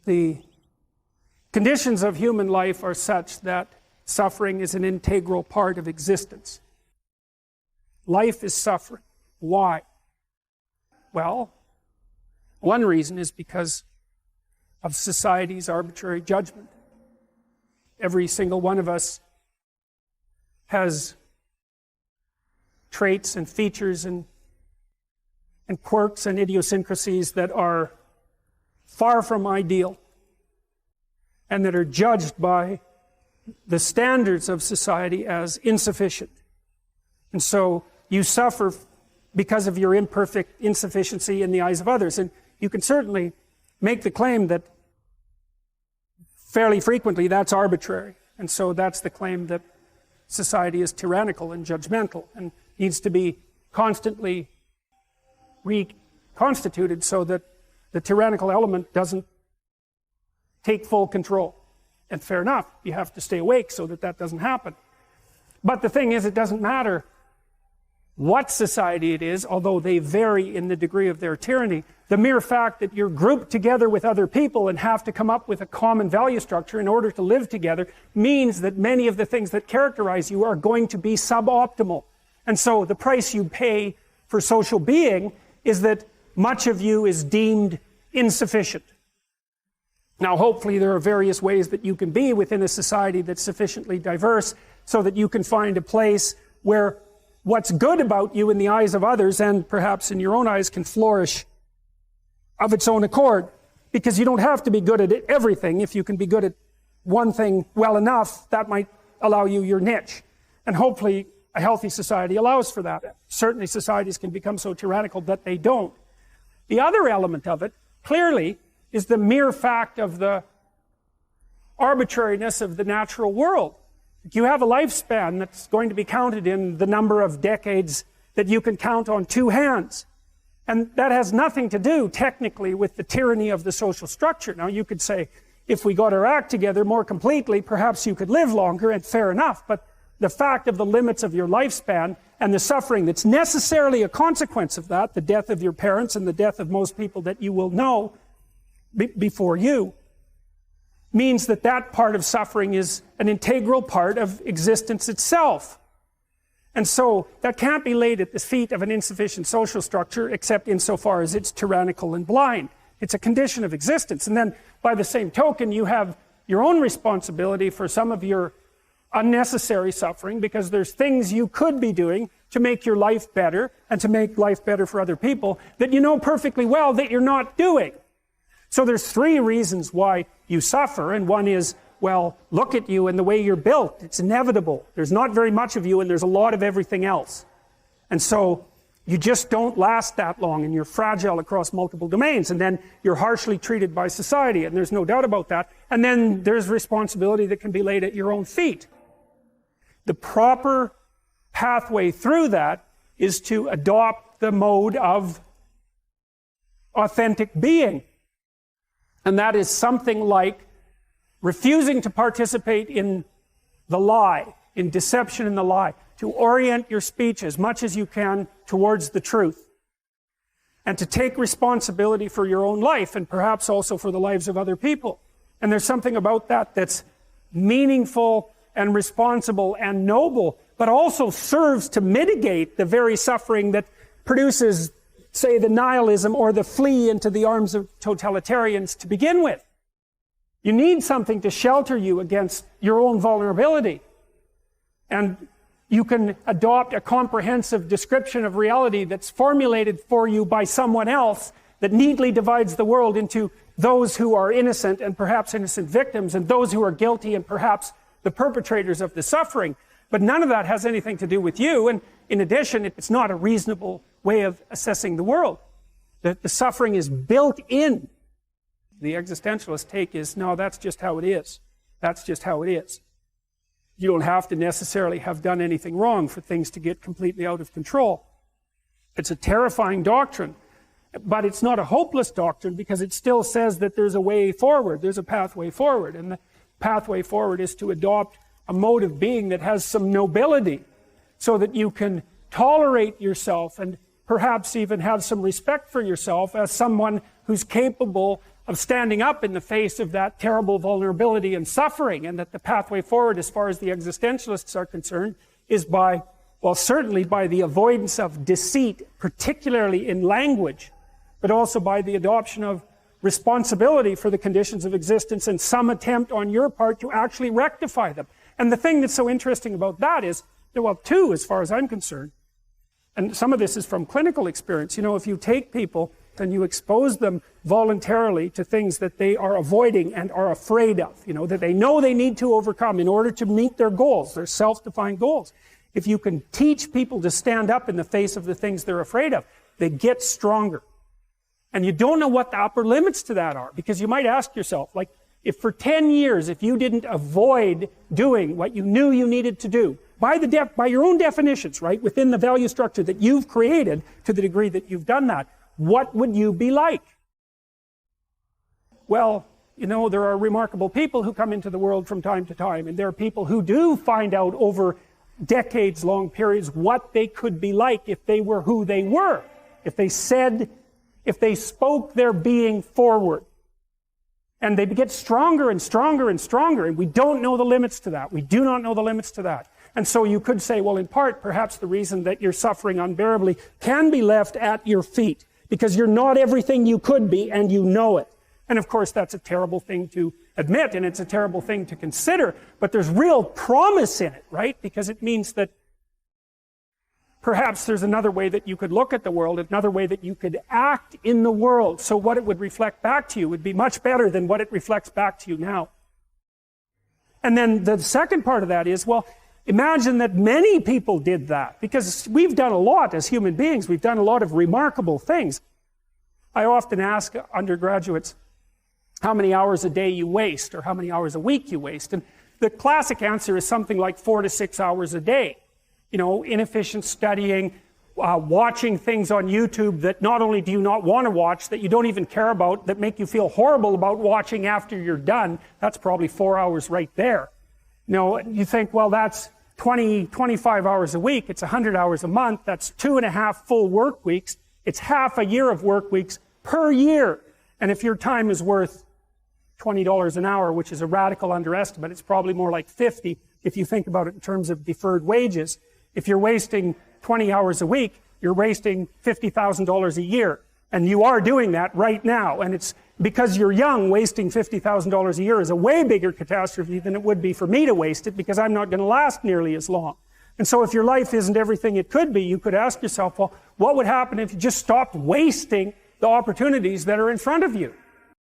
The conditions of human life are such that suffering is an integral part of existence. Life is suffering. Why? Well, one reason is because of society's arbitrary judgment. Every single one of us has traits and features and quirks and idiosyncrasies that are far from ideal and that are judged by the standards of society as insufficient. And so you suffer because of your imperfect insufficiency in the eyes of others. And you can certainly make the claim that fairly frequently that's arbitrary. And so that's the claim that society is tyrannical and judgmental and needs to be constantly reconstituted so that the tyrannical element doesn't take full control. And fair enough, you have to stay awake so that that doesn't happen. But the thing is, it doesn't matter what society it is, although they vary in the degree of their tyranny. The mere fact that you're grouped together with other people and have to come up with a common value structure in order to live together means that many of the things that characterize you are going to be suboptimal. And so the price you pay for social being is that much of you is deemed insufficient. Now, hopefully there are various ways that you can be within a society that's sufficiently diverse so that you can find a place where what's good about you in the eyes of others and perhaps in your own eyes can flourish of its own accord. Because you don't have to be good at everything. If you can be good at one thing well enough, that might allow you your niche. And hopefully a healthy society allows for that. Certainly societies can become so tyrannical that they don't. The other element of it, clearly, is the mere fact of the arbitrariness of the natural world. You have a lifespan that's going to be counted in the number of decades that you can count on two hands. And that has nothing to do, technically, with the tyranny of the social structure. Now, you could say, if we got our act together more completely, perhaps you could live longer, and fair enough. But the fact of the limits of your lifespan and the suffering that's necessarily a consequence of that, the death of your parents and the death of most people that you will know before you, means that that part of suffering is an integral part of existence itself. And so that can't be laid at the feet of an insufficient social structure except insofar as it's tyrannical and blind. It's a condition of existence. And then by the same token, you have your own responsibility for some of your unnecessary suffering, because there's things you could be doing to make your life better and to make life better for other people that you know perfectly well that you're not doing. So there's three reasons why you suffer, and one is, well, look at you and the way you're built. It's inevitable. There's not very much of you and there's a lot of everything else. And so you just don't last that long and you're fragile across multiple domains, and then you're harshly treated by society, and there's no doubt about that. And then there's responsibility that can be laid at your own feet. The proper pathway through that is to adopt the mode of authentic being. And that is something like refusing to participate in the lie, in deception in the lie, to orient your speech as much as you can towards the truth, and to take responsibility for your own life and perhaps also for the lives of other people. And there's something about that that's meaningful and responsible and noble, but also serves to mitigate the very suffering that produces, say, the nihilism or the flee into the arms of totalitarians to begin with. You need something to shelter you against your own vulnerability. And you can adopt a comprehensive description of reality that's formulated for you by someone else that neatly divides the world into those who are innocent and perhaps innocent victims, and those who are guilty and perhaps the perpetrators of the suffering. But none of that has anything to do with you. And in addition, it's not a reasonable way of assessing the world. The suffering is built in. The existentialist take is, no, that's just how it is. That's just how it is. You don't have to necessarily have done anything wrong for things to get completely out of control. It's a terrifying doctrine, but it's not a hopeless doctrine, because it still says that there's a way forward. There's a pathway forward. And the pathway forward is to adopt a mode of being that has some nobility, so that you can tolerate yourself and perhaps even have some respect for yourself as someone who's capable of standing up in the face of that terrible vulnerability and suffering, and that the pathway forward, as far as the existentialists are concerned, is by, well, certainly by the avoidance of deceit, particularly in language, but also by the adoption of responsibility for the conditions of existence and some attempt on your part to actually rectify them. And the thing that's so interesting about that is, well, two, as far as I'm concerned, and some of this is from clinical experience, you know, if you take people and you expose them voluntarily to things that they are avoiding and are afraid of, you know, that they know they need to overcome in order to meet their goals, their self-defined goals. If you can teach people to stand up in the face of the things they're afraid of, they get stronger. And you don't know what the upper limits to that are, because you might ask yourself, like, if for 10 years, if you didn't avoid doing what you knew you needed to do, by your own definitions, right, within the value structure that you've created, to the degree that you've done that, what would you be like? Well, you know, there are remarkable people who come into the world from time to time, and there are people who do find out over decades-long periods what they could be like if they were who they were, if they spoke their being forward. And they get stronger and stronger and stronger, and we don't know the limits to that. We do not know the limits to that. And so you could say, well, in part, perhaps the reason that you're suffering unbearably can be left at your feet, because you're not everything you could be, and you know it. And of course, that's a terrible thing to admit, and it's a terrible thing to consider, but there's real promise in it, right? Because it means that perhaps there's another way that you could look at the world, another way that you could act in the world, so what it would reflect back to you would be much better than what it reflects back to you now. And then the second part of that is, well, imagine that many people did that, because we've done a lot as human beings. We've done a lot of remarkable things. I often ask undergraduates how many hours a day you waste, or how many hours a week you waste. And the classic answer is something like 4 to 6 hours a day. You know, inefficient studying, watching things on YouTube that not only do you not want to watch, that you don't even care about, that make you feel horrible about watching after you're done. That's probably 4 hours right there. You know, you think, well, that's 25 hours a week. It's 100 hours a month. That's 2.5 full work weeks. It's half a year of work weeks per year. And if your time is worth $20 an hour, which is a radical underestimate, it's probably more like 50 if you think about it in terms of deferred wages. If you're wasting 20 hours a week, you're wasting $50,000 a year. And you are doing that right now. And it's because you're young, wasting $50,000 a year is a way bigger catastrophe than it would be for me to waste it, because I'm not going to last nearly as long. And so if your life isn't everything it could be, you could ask yourself, well, what would happen if you just stopped wasting the opportunities that are in front of you?